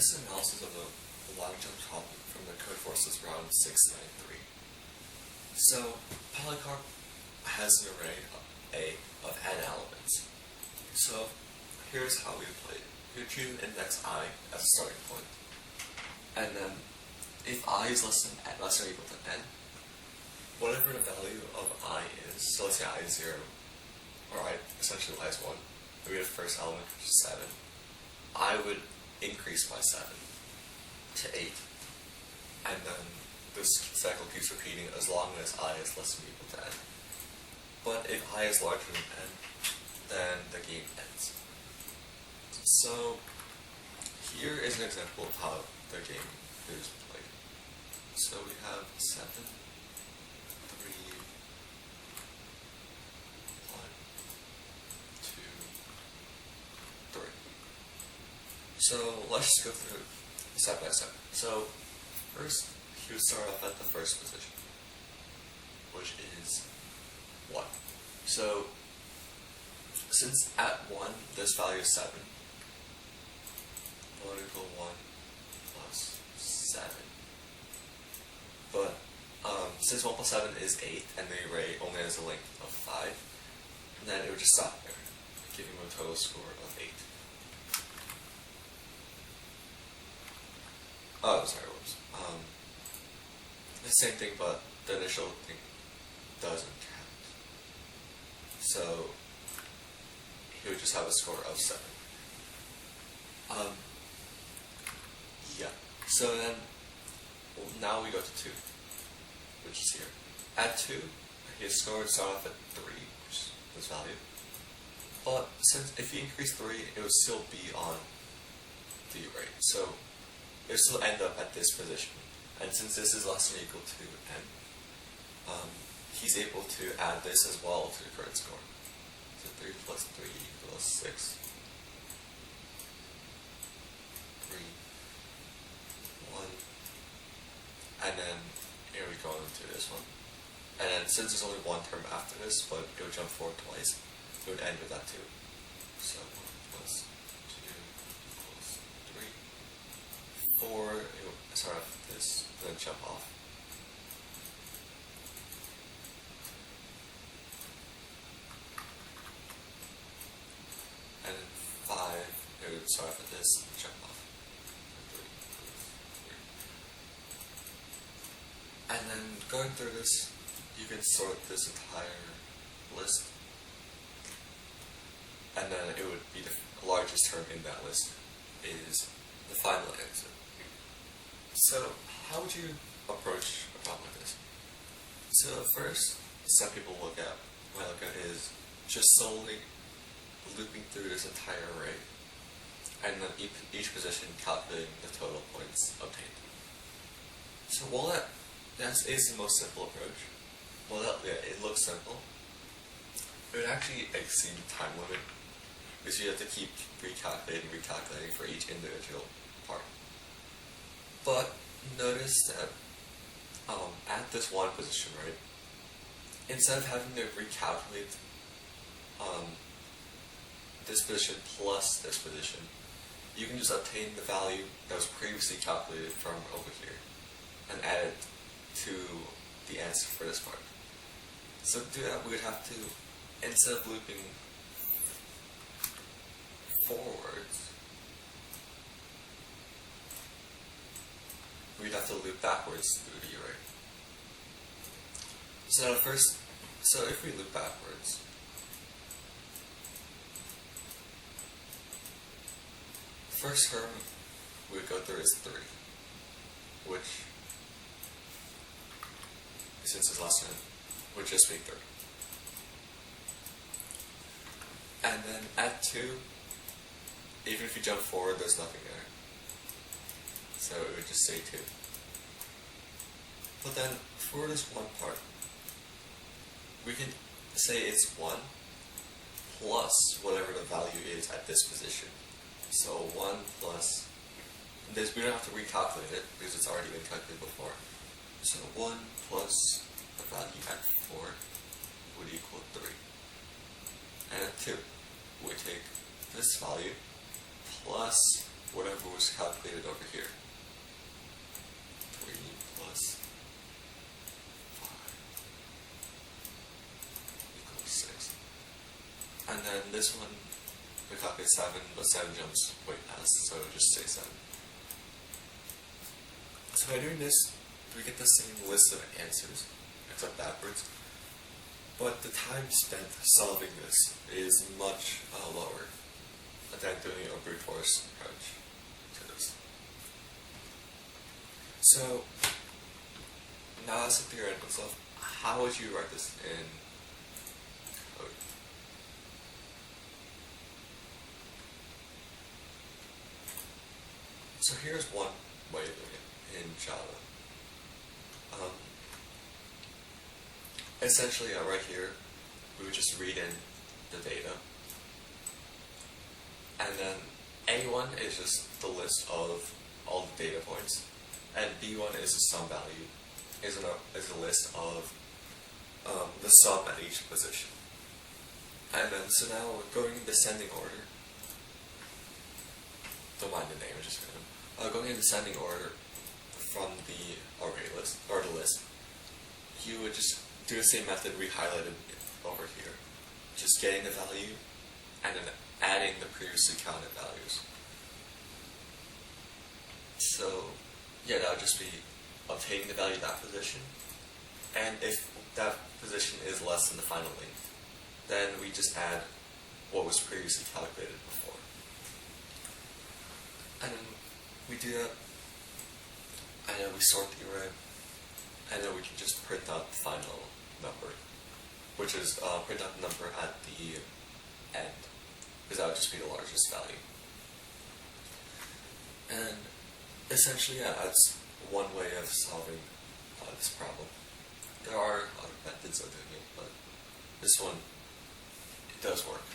This is analysis of the long jump problem from the CodeForces round 693. So, polycarp has an array of n elements. So, here's how we play it. We choose an index I as a starting point. And then, if I is less than or equal to n, whatever the value of I is, so let's say I is 0, or I essentially y is 1, we have the first element, which is 7, I would increase by 7 to 8, and then this cycle keeps repeating as long as I is less than or equal to n. But if I is larger than n, then the game ends. So here is an example of how the game is played. So we have 7, 3, 1, 2, 3. So let's just go through step by step. So first, he would start off at the first position, which is 1. So since at 1, this value is 7, we'll equal 1 plus 7. But since 1 plus 7 is 8, and the array only has a length of 5, then it would just stop there, giving a total score of 8. Oh, sorry, whoops. The same thing, but the initial thing doesn't count. So he would just have a score of 7. Yeah. So then, well, now we go to 2, which is here. At 2, his score would start off at 3, which is this value. But since if you increase 3, it would still be on the array. So it would still end up at this position. And since this is less than or equal to n, he's able to add this as well to the current score. So 3 plus 3 equals 6. 3, 1, and then here we go into this one. And then since there's only one term after this, but it would jump forward twice, it would end with that 2. So 1 plus 2 equals 3. 4, it would start off with this, and then jump off. And then 5, it would start off with this, and jump off. And then going through this, you can sort this entire list, and then it would be the largest term in that list is the final answer. So how would you approach a problem like this? So first, some people look at is just solely looping through this entire array, and then each position calculating the total points obtained. So while that is the most simple approach, it looks simple, it would actually exceed the time limit, because you have to keep recalculating for each individual part. But notice that at this one position, right, instead of having to recalculate this position plus this position, you can just obtain the value that was previously calculated from over here and add it to the answer for this part. So to do that, we would have to, instead of looping forwards, we'd have to loop backwards through the array. So if we loop backwards, the first term we would go through is 3, which, since it's less than, would just be 3. And then at 2, even if you jump forward, there's nothing there. So it would just say 2. But then for this one part, we can say it's 1 plus whatever the value is at this position. So 1 plus this, we don't have to recalculate it because it's already been calculated before. So 1 plus the value at 4 would equal 3. And at 2, we take this value plus whatever was calculated over here. 3 plus 5 equals 6. And then this one, we calculate 7, but 7 jumps way past, so it'll just say 7. So by doing this, we get the same list of answers, except backwards. But the time spent solving this is much lower than doing a brute force approach to this. So, now as a theoretical stuff, how would you write this in code? So here's one way of doing it in Java. Essentially, right here, we would just read in the data, and then A1 is just the list of all the data points, and B1 is the sum value, is a list of the sum at each position. And then, so now we're going in descending order. Don't mind the name, just random. Going in descending order from the array list, or the list, you would just do the same method we highlighted over here. Just getting the value, and then adding the previously counted values. So, yeah, that would just be obtaining the value of that position, and if that position is less than the final length, then we just add what was previously calculated before. And then we do that, and then we sort the array, and then we can just print out the final number, which is print out the number at the end, because that would just be the largest value. And essentially, yeah, that's one way of solving this problem. There are other methods of doing it, but this one, it does work.